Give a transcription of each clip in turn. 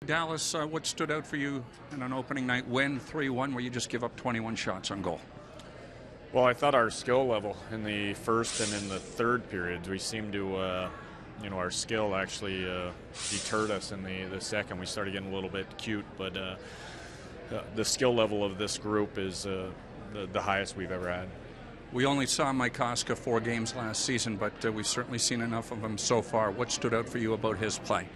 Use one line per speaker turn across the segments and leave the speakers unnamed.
Dallas, what stood out for you in an opening night win, 3-1, where you just give up 21 shots on goal?
Well, I thought our skill level in the first and in the third periods, we seemed to, our skill actually deterred us in the second. We started getting a little bit cute, but the skill level of this group is the highest we've ever had.
We only saw Mike Koska 4 games last season, but we've certainly seen enough of him so far. What stood out for you about his play?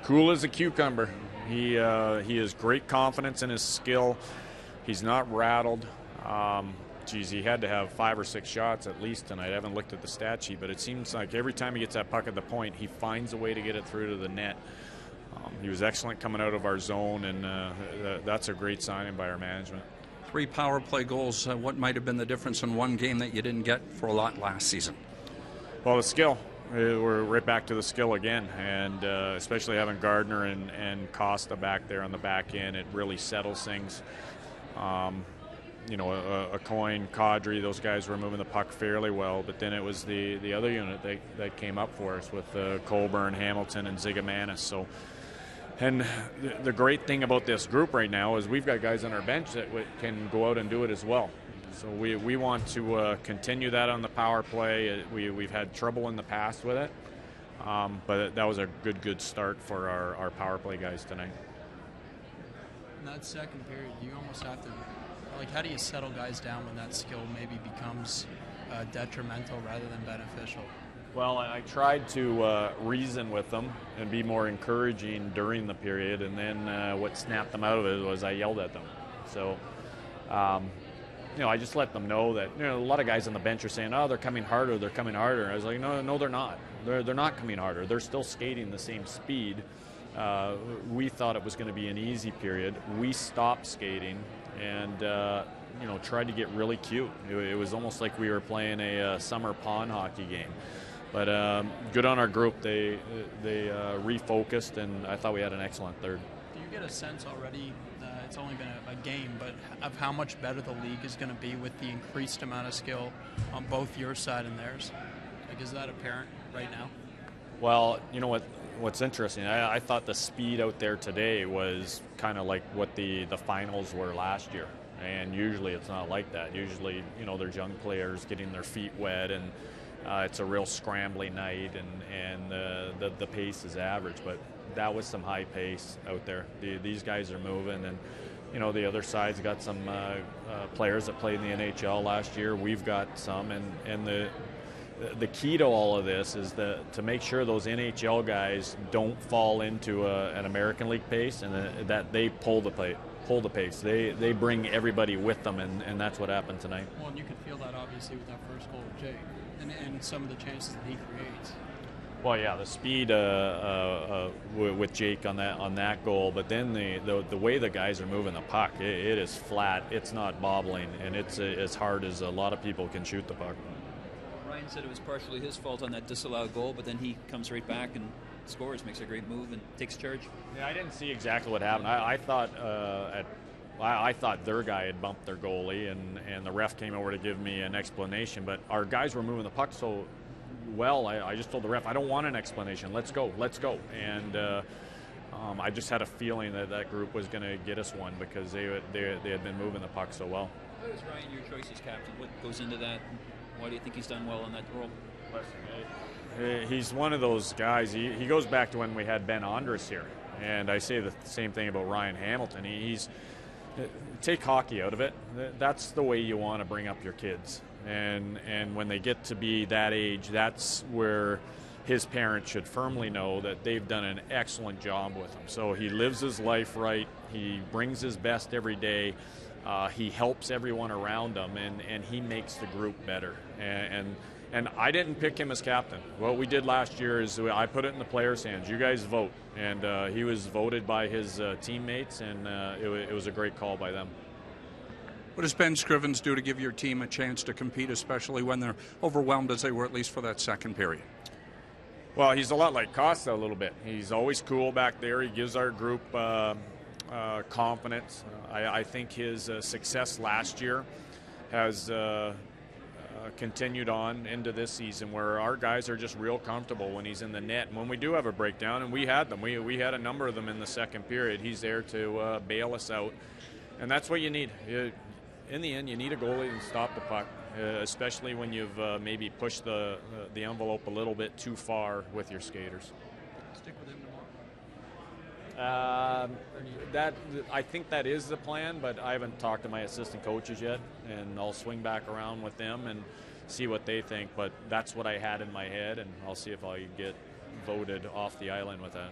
Cool as a cucumber. He has great confidence in his skill. He's not rattled. He had to have 5 or 6 shots at least tonight. I haven't looked at the stat sheet, but it seems like every time he gets that puck at the point, he finds a way to get it through to the net. He was excellent coming out of our zone, and that's a great signing by our management.
3 power play goals. What might have been the difference in one game that you didn't get for a lot last season?
Well, the skill. We're right back to the skill again, and especially having Gardner and Costa back there on the back end, it really settles things. A Coin, Kadri, those guys were moving the puck fairly well, but then it was the other unit that came up for us with Colburn, Hamilton, and Zigomanis. So, and the great thing about this group right now is we've got guys on our bench that can go out and do it as well. So we want to continue that on the power play. We've had trouble in the past with it, but that was a good start for our power play guys tonight.
In that second period, you almost have to, how do you settle guys down when that skill maybe becomes detrimental rather than beneficial?
Well, I tried to reason with them and be more encouraging during the period, and then what snapped them out of it was I yelled at them. So, I just let them know that a lot of guys on the bench are saying, "Oh, they're coming harder, they're coming harder." I was like, "No, they're not. They're not coming harder. They're still skating the same speed." We thought it was going to be an easy period. We stopped skating and tried to get really cute. It was almost like we were playing a summer pond hockey game. But good on our group. They refocused, and I thought we had an excellent third.
Do you get a sense already, it's only been a game, but of how much better the league is going to be with the increased amount of skill on both your side and theirs? Is that apparent right now?
Well, you know what's interesting, I thought the speed out there today was kind of like what the finals were last year. And usually it's not like that. Usually, there's young players getting their feet wet, and it's a real scrambly night, and the pace is average. But that was some high pace out there. These guys are moving, and the other side's got some players that played in the NHL last year. We've got some, and the key to all of this is to make sure those NHL guys don't fall into an American League pace, and that they pull the pace. They bring everybody with them, and that's what happened tonight.
Well, and you could feel that obviously with that first goal of Jake and some of the chances that he creates.
Well, yeah, the speed with Jake on that goal, but then the way the guys are moving the puck, it is flat. It's not bobbling, and it's as hard as a lot of people can shoot the puck.
Ryan said it was partially his fault on that disallowed goal, but then he comes right back and scores, makes a great move, and takes charge.
Yeah, I didn't see exactly what happened. I thought their guy had bumped their goalie, and the ref came over to give me an explanation. But our guys were moving the puck so well, I just told the ref, I don't want an explanation. Let's go. And I just had a feeling that group was going to get us one because they had been moving the puck so well.
How is Ryan your choice as captain? What goes into that? Why do you think he's done well in that role?
He's one of those guys. He goes back to when we had Ben Andres here, and I say the same thing about Ryan Hamilton. He's take hockey out of it. That's the way you want to bring up your kids, and when they get to be that age, that's where his parents should firmly know that they've done an excellent job with him. So he lives his life right. He brings his best every day. He helps everyone around him, and he makes the group better. And I didn't pick him as captain. What we did last year is I put it in the players' hands. You guys vote. And he was voted by his teammates, and it was a great call by them.
What does Ben Scrivens do to give your team a chance to compete, especially when they're overwhelmed as they were at least for that second period?
Well, he's a lot like Costa a little bit. He's always cool back there. He gives our group confidence. I think his success last year has continued on into this season, where our guys are just real comfortable when he's in the net. And when we do have a breakdown, and we had them, we had a number of them in the second period, he's there to bail us out. And that's what you need. In the end, you need a goalie to stop the puck, especially when you've maybe pushed the envelope a little bit too far with your skaters.
Stick with him tomorrow.
I think that is the plan, but I haven't talked to my assistant coaches yet, and I'll swing back around with them and see what they think. But that's what I had in my head, and I'll see if I get voted off the island with that.